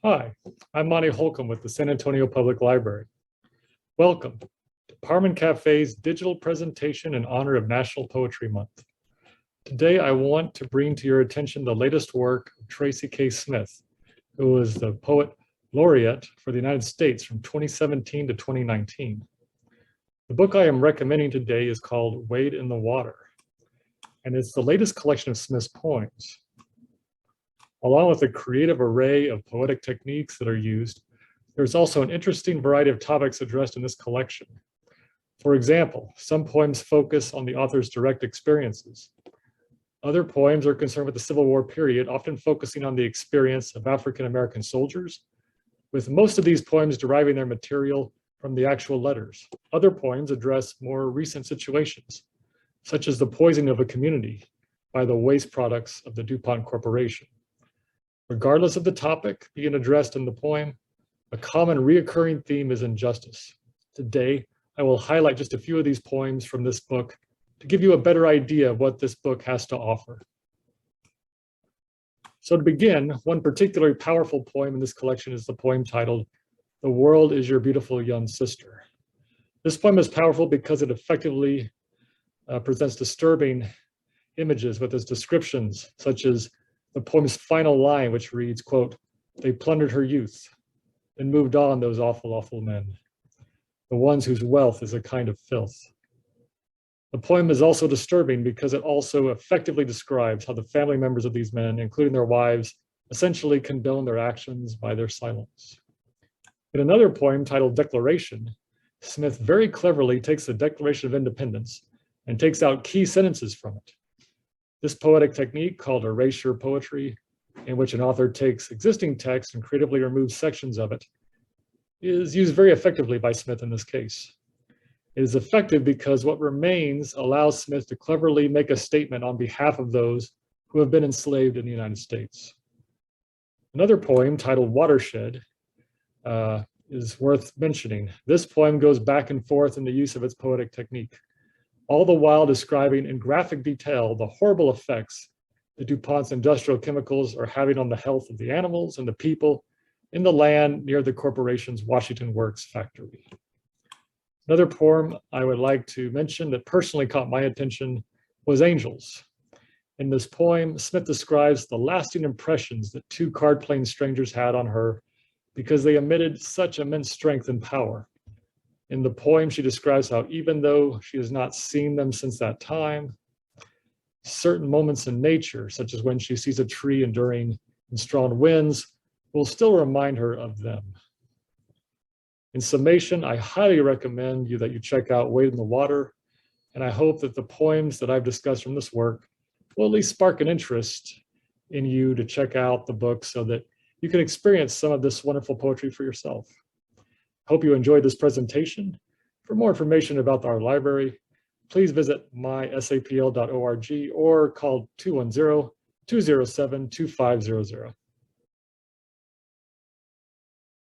Hi, I'm Monty Holcomb with the San Antonio Public Library. Welcome to Parman Cafe's digital presentation in honor of National Poetry Month. Today, I want to bring to your attention the latest work of Tracy K. Smith, who was the Poet Laureate for the United States from 2017 to 2019. The book I am recommending today is called Wade in the Water, and it's the latest collection of Smith's poems. Along with a creative array of poetic techniques that are used, there's also an interesting variety of topics addressed in this collection. For example, some poems focus on the author's direct experiences. Other poems are concerned with the Civil War period, often focusing on the experience of African-American soldiers, with most of these poems deriving their material from the actual letters. Other poems address more recent situations, such as the poisoning of a community by the waste products of the DuPont Corporation. Regardless of the topic being addressed in the poem, a common reoccurring theme is injustice. Today, I will highlight just a few of these poems from this book to give you a better idea of what this book has to offer. So to begin, one particularly powerful poem in this collection is the poem titled, "The World is Your Beautiful Young Sister." This poem is powerful because it effectively presents disturbing images with its descriptions, such as the poem's final line, which reads, quote, "They plundered her youth, and moved on those awful, awful men, the ones whose wealth is a kind of filth." The poem is also disturbing because it also effectively describes how the family members of these men, including their wives, essentially condone their actions by their silence. In another poem titled Declaration, Smith very cleverly takes the Declaration of Independence and takes out key sentences from it. This poetic technique, called erasure poetry, in which an author takes existing text and creatively removes sections of it, is used very effectively by Smith in this case. It is effective because what remains allows Smith to cleverly make a statement on behalf of those who have been enslaved in the United States. Another poem titled Watershed is worth mentioning. This poem goes back and forth in the use of its poetic technique, all the while describing in graphic detail the horrible effects that DuPont's industrial chemicals are having on the health of the animals and the people in the land near the corporation's Washington Works factory. Another poem I would like to mention that personally caught my attention was Angels. In this poem, Smith describes the lasting impressions that two card-playing strangers had on her because they emitted such immense strength and power. In the poem, she describes how even though she has not seen them since that time, certain moments in nature, such as when she sees a tree enduring in strong winds, will still remind her of them. In summation, I highly recommend that you check out Wade in the Water, and I hope that the poems that I've discussed from this work will at least spark an interest in you to check out the book so that you can experience some of this wonderful poetry for yourself. Hope you enjoyed this presentation. For more information about our library, please visit mysapl.org or call 210-207-2500.